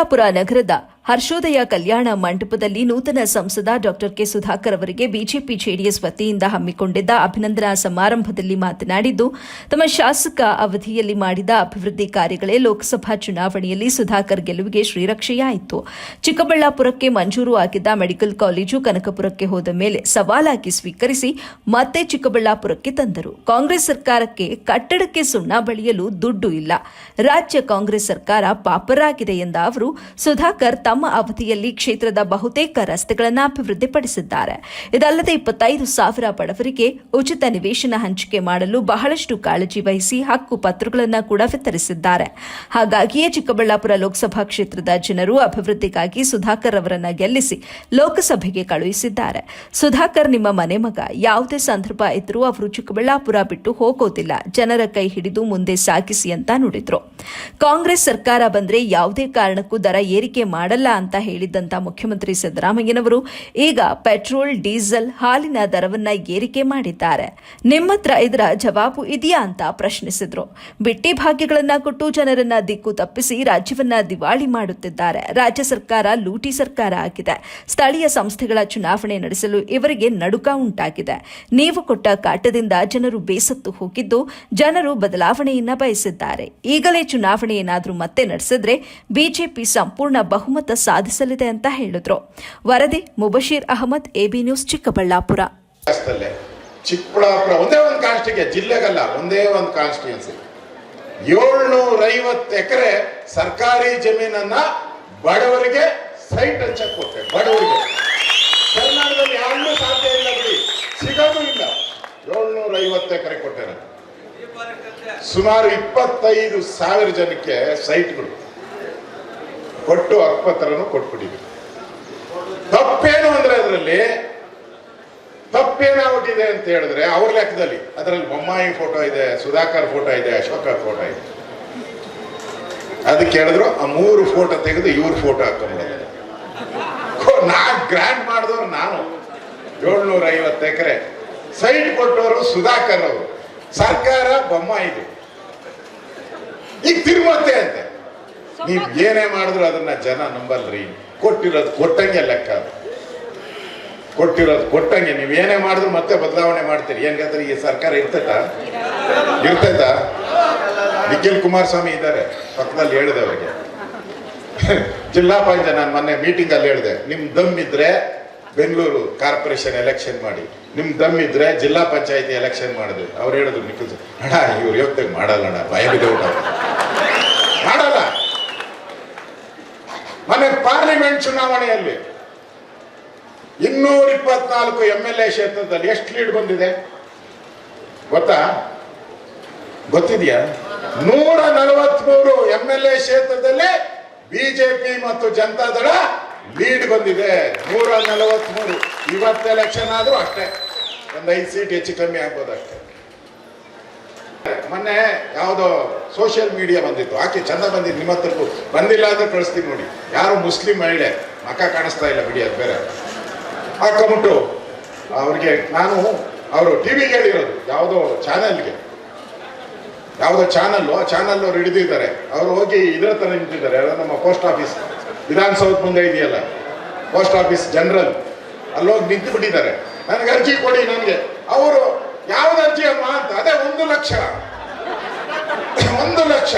ಚಿಕ್ಕಬಳ್ಳಾಪುರ ನಗರದ ಹರ್ಷೋದಯ ಕಲ್ಯಾಣ ಮಂಟಪದಲ್ಲಿ ನೂತನ ಸಂಸದ ಡಾಕ್ಟರ್ ಕೆ ಸುಧಾಕರ್ ಅವರಿಗೆ ಬಿಜೆಪಿ ಜೆಡಿಎಸ್ ವತಿಯಿಂದ ಹಮ್ಮಿಕೊಂಡಿದ್ದ ಅಭಿನಂದನಾ ಸಮಾರಂಭದಲ್ಲಿ ಮಾತನಾಡಿದ್ದು, ತಮ್ಮ ಶಾಸಕ ಅವಧಿಯಲ್ಲಿ ಮಾಡಿದ ಅಭಿವೃದ್ಧಿ ಕಾರ್ಯಗಳೇ ಲೋಕಸಭಾ ಚುನಾವಣೆಯಲ್ಲಿ ಸುಧಾಕರ್ ಗೆಲುವಿಗೆ ಶ್ರೀರಕ್ಷೆಯಾಯಿತು. ಚಿಕ್ಕಬಳ್ಳಾಪುರಕ್ಕೆ ಮಂಜೂರು ಆಗಿದ್ದ ಮೆಡಿಕಲ್ ಕಾಲೇಜು ಕನಕಪುರಕ್ಕೆ ಹೋದ ಮೇಲೆ ಸವಾಲಾಗಿ ಸ್ವೀಕರಿಸಿ ಮತ್ತೆ ಚಿಕ್ಕಬಳ್ಳಾಪುರಕ್ಕೆ ತಂದರು. ಕಾಂಗ್ರೆಸ್ ಸರ್ಕಾರಕ್ಕೆ ಕಟ್ಟಡಕ್ಕೆ ಸುಣ್ಣ ಬಳಿಯಲು ದುಡ್ಡು ಇಲ್ಲ, ರಾಜ್ಯ ಕಾಂಗ್ರೆಸ್ ಸರ್ಕಾರ ಪಾಪರಾಗಿದೆ ಎಂದ ಅವರು, ಸುಧಾಕರ್ ತಮ್ಮ ಅವಧಿಯಲ್ಲಿ ಕ್ಷೇತ್ರದ ಬಹುತೇಕ ರಸ್ತೆಗಳನ್ನು ಅಭಿವೃದ್ಧಿಪಡಿಸಿದ್ದಾರೆ. ಇದಲ್ಲದೆ 25,000 ಬಡವರಿಗೆ ಉಚಿತ ನಿವೇಶನ ಹಂಚಿಕೆ ಮಾಡಲು ಬಹಳಷ್ಟು ಕಾಳಜಿ ವಹಿಸಿ ಹಕ್ಕು ಪತ್ರಗಳನ್ನು ಕೂಡ ವಿತರಿಸಿದ್ದಾರೆ. ಹಾಗಾಗಿಯೇ ಚಿಕ್ಕಬಳ್ಳಾಪುರ ಲೋಕಸಭಾ ಕ್ಷೇತ್ರದ ಜನರು ಅಭಿವೃದ್ಧಿಗಾಗಿ ಸುಧಾಕರ್ ಅವರನ್ನು ಗೆಲ್ಲಿಸಿ ಲೋಕಸಭೆಗೆ ಕಳುಹಿಸಿದ್ದಾರೆ. ಸುಧಾಕರ್ ನಿಮ್ಮ ಮನೆ ಮಗ, ಯಾವುದೇ ಸಂದರ್ಭ ಇದ್ರೂ ಅವರು ಚಿಕ್ಕಬಳ್ಳಾಪುರ ಬಿಟ್ಟು ಹೋಗೋದಿಲ್ಲ, ಜನರ ಕೈ ಹಿಡಿದು ಮುಂದೆ ಸಾಗಿಸಿ ಅಂತ ನುಡಿದ್ರು. ಕಾಂಗ್ರೆಸ್ ಸರ್ಕಾರ ಬಂದ್ರೆ ಯಾವುದೇ ಕಾರಣಕ್ಕೂ ದರ ಏರಿಕೆ ಮಾಡಲ್ಲ ಅಂತ ಹೇಳಿದ್ದಂತ ಮುಖ್ಯಮಂತ್ರಿ ಸಿದ್ದರಾಮಯ್ಯನವರು ಈಗ ಪೆಟ್ರೋಲ್, ಡೀಸೆಲ್, ಹಾಲಿನ ದರವನ್ನ ಏರಿಕೆ ಮಾಡಿದ್ದಾರೆ. ನಿಮ್ಮತ್ರ ಇದರ ಜವಾಬು ಇದೆಯಾ ಅಂತ ಪ್ರಶ್ನಿಸಿದ್ರು. ಬಿಟ್ಟಿ ಭಾಗ್ಯಗಳನ್ನ ಕೊಟ್ಟು ಜನರನ್ನ ದಿಕ್ಕು ತಪ್ಪಿಸಿ ರಾಜ್ಯವನ್ನ ದಿವಾಳಿ ಮಾಡುತ್ತಿದ್ದಾರೆ. ರಾಜ್ಯ ಸರ್ಕಾರ ಲೂಟಿ ಸರ್ಕಾರ ಆಗಿದೆ. ಸ್ಥಳೀಯ ಸಂಸ್ಥೆಗಳ ಚುನಾವಣೆ ನಡೆಸಲು ಇವರಿಗೆ ನಡುಕ ಉಂಟಾಗಿದೆ. ನೀವು ಕೊಟ್ಟ ಕಾಟದಿಂದ ಜನರು ಬೇಸತ್ತು ಹೋಗಿದ್ದು, ಜನರು ಬದಲಾವಣೆಯನ್ನ ಬಯಸಿದ್ದಾರೆ. ಈಗಲೇ ಚುನಾವಣೆ ಏನಾದರೂ ಮತ್ತೆ ನಡೆಸಿದ್ರೆ ಬಿಜೆಪಿ ಸಂಪೂರ್ಣ ಬಹುಮತ ಸಾಧಿಸಲಿದೆ ಅಂತ ಹೇಳಿದ್ರು. ವರದಿ ಮುಬಶೀರ್ ಅಹಮದ್, ಎಬಿ ನ್ಯೂಸ್, ಚಿಕ್ಕಬಳ್ಳಾಪುರ. ಚಿಕ್ಕಬಳ್ಳಾಪುರ ಒಂದೇ ಒಂದು ಕಾನ್ಸ್ಟಿಗೆ, ಜಿಲ್ಲೆಗಲ್ಲ, ಒಂದೇ ಒಂದು ಕಾನ್ಸ್ಟಿಟ್ಯೂನ್ಸಿ 750 ಎಕರೆ ಸರ್ಕಾರಿ ಜಮೀನನ್ನ ಬಡವರಿಗೆ ಸೈಟ್ ಹಂಚಕ್ ಕೊಟ್ಟೆ. ಬಡವರಿಗೆ ಕರ್ನಾಟಕದಲ್ಲಿ ಯಾರಿಗೂ ಸಾಧ್ಯ ಇಲ್ಲ, ಬಿಡಿ, ಸಿಗೋದು ಇಲ್ಲ. 750 ಎಕರೆ ಕೊಟ್ಟೆ. ಸುಮಾರು 25,000 ಜನಕ್ಕೆ ಸೈಟ್ಗಳು ಕೊಟ್ಟು ಹಕ್ಕುಪತ್ರನು ಕೊಟ್ಬಿಟ್ಟಿದ್ವಿ. ತಪ್ಪೇನು ಅಂದ್ರೆ ಅದರಲ್ಲಿ ತಪ್ಪೇನಾಗ್ಬಿಟ್ಟಿದೆ ಅಂತ ಹೇಳಿದ್ರೆ ಅವ್ರ ಲೆಕ್ಕದಲ್ಲಿ ಅದರಲ್ಲಿ ಬೊಮ್ಮಾಯಿ ಫೋಟೋ ಇದೆ, ಸುಧಾಕರ್ ಫೋಟೋ ಇದೆ, ಅಶೋಕ ಫೋಟೋ ಇದೆ. ಅದಕ್ಕೆ ಹೇಳಿದ್ರು ಆ 3 ಫೋಟೋ ತೆಗೆದು ಇವ್ರ ಫೋಟೋ ಹಾಕೊಂಡ್ಬಿಡೋದು. ಗ್ರ್ಯಾಂಡ್ ಮಾಡಿದವ್ರು ನಾನು. 750 ಎಕರೆ ಸೈಟ್ ಕೊಟ್ಟವರು ಸುಧಾಕರ್ ಅವರು, ಸರ್ಕಾರ ಬೊಮ್ಮಾಯಿದು. ಈಗ ತಿರುಮತ್ತೆ ಅಂತೆ. ನೀವ್ ಏನೇ ಮಾಡಿದ್ರು ಅದನ್ನ ಜನ ನಂಬಲ್ರಿ. ಕೊಟ್ಟಿರೋದು ಕೊಟ್ಟಂಗೆ ಲೆಕ್ಕ, ಕೊಟ್ಟಿರೋದು ಕೊಟ್ಟಂಗೆ. ನೀವ್ ಏನೇ ಮಾಡಿದ್ರು ಮತ್ತೆ ಬದಲಾವಣೆ ಮಾಡ್ತೀರಿ. ಏನ್ಗಂದ್ರೆ ಈ ಸರ್ಕಾರ ಇರ್ತೈತಾ? ನಿಖಿಲ್ ಕುಮಾರಸ್ವಾಮಿ ಇದ್ದಾರೆ ಪಕ್ಕದಲ್ಲಿ, ಹೇಳಿದೆ ಅವರಿಗೆ ಜಿಲ್ಲಾ ಪಂಚಾಯತ್. ನಾನು ಮೊನ್ನೆ ಮೀಟಿಂಗ್ ಅಲ್ಲಿ ಹೇಳಿದೆ, ನಿಮ್ ದಮ್ ಇದ್ರೆ ಬೆಂಗಳೂರು ಕಾರ್ಪೊರೇಷನ್ ಎಲೆಕ್ಷನ್ ಮಾಡಿ, ನಿಮ್ ದಮ್ ಇದ್ರೆ ಜಿಲ್ಲಾ ಪಂಚಾಯತಿ ಎಲೆಕ್ಷನ್ ಮಾಡಿದ್ವಿ. ಅವ್ರು ಹೇಳಿದ್ರು ನಿಖಿಲ್, ಅಣ್ಣ ಇವ್ರು ಯೋಗ್ಯದಾಗ ಮಾಡಲ್ಲ, ಭಯ ಬಿದ್ದೋಟ ಮಾಡಲ್ಲ. ಮೊನ್ನೆ ಪಾರ್ಲಿಮೆಂಟ್ ಚುನಾವಣೆಯಲ್ಲಿ 224 MLA ಕ್ಷೇತ್ರದಲ್ಲಿ ಎಷ್ಟು ಲೀಡ್ ಬಂದಿದೆ ಗೊತ್ತಿದೆಯಾ? 143 MLA ಕ್ಷೇತ್ರದಲ್ಲಿ ಬಿಜೆಪಿ ಮತ್ತು ಜನತಾದಳ ಲೀಡ್ ಬಂದಿದೆ. 143. ಇವತ್ತು ಎಲೆಕ್ಷನ್ ಆದ್ರೂ ಅಷ್ಟೇ, ಒಂದು 5 ಸೀಟ್ ಹೆಚ್ಚು ಕಮ್ಮಿ ಆಗ್ಬೋದು ಅಷ್ಟೇ. ಮೊನ್ನೆ ಯಾವುದೋ ಸೋಷಿಯಲ್ ಮೀಡಿಯಾ ಬಂದಿತ್ತು, ಆಕೆ ಚಂದ ಬಂದಿದ್ದು, ನಿಮ್ಮ ಹತ್ರಕ್ಕೂ ಬಂದಿಲ್ಲ ಅಂದ್ರೆ ಕಳಿಸ್ತೀನಿ ನೋಡಿ. ಯಾರು ಮುಸ್ಲಿಂ ಮಹಿಳೆ, ಮಕ್ಕ ಕಾಣಿಸ್ತಾ ಇಲ್ಲ ಬಿಡಿ, ಅದು ಬೇರೆ. ಹಾಕೊಂಬಿಟ್ಟು ಅವ್ರಿಗೆ ನಾನು ಅವರು ಟಿವಿಗೆ ಹೇಳಿರೋದು, ಯಾವುದೋ ಚಾನಲ್ಗೆ, ಯಾವುದೋ ಚಾನಲ್ಲು, ಆ ಚಾನಲ್ ಅವ್ರು ಹಿಡಿದಿದ್ದಾರೆ. ಅವರು ಹೋಗಿ ಇದ್ರ ತರ ನಿಂತಿದ್ದಾರೆ, ನಮ್ಮ ಪೋಸ್ಟ್ ಆಫೀಸ್ ವಿಧಾನಸೌಧ ಮುಂದೆ ಇದೆಯಲ್ಲ, ಪೋಸ್ಟ್ ಆಫೀಸ್ ಜನರಲ್, ಅಲ್ಲೋಗಿ ನಿಂತು ಬಿಟ್ಟಿದ್ದಾರೆ. ನನಗೆ ಅರ್ಜಿ ಕೊಡಿ. ನನಗೆ ಅವರು ಯಾವ್ದು ಅರ್ಜಿ ಅಮ್ಮ ಅಂತ, ಅದೇ 1 ಲಕ್ಷ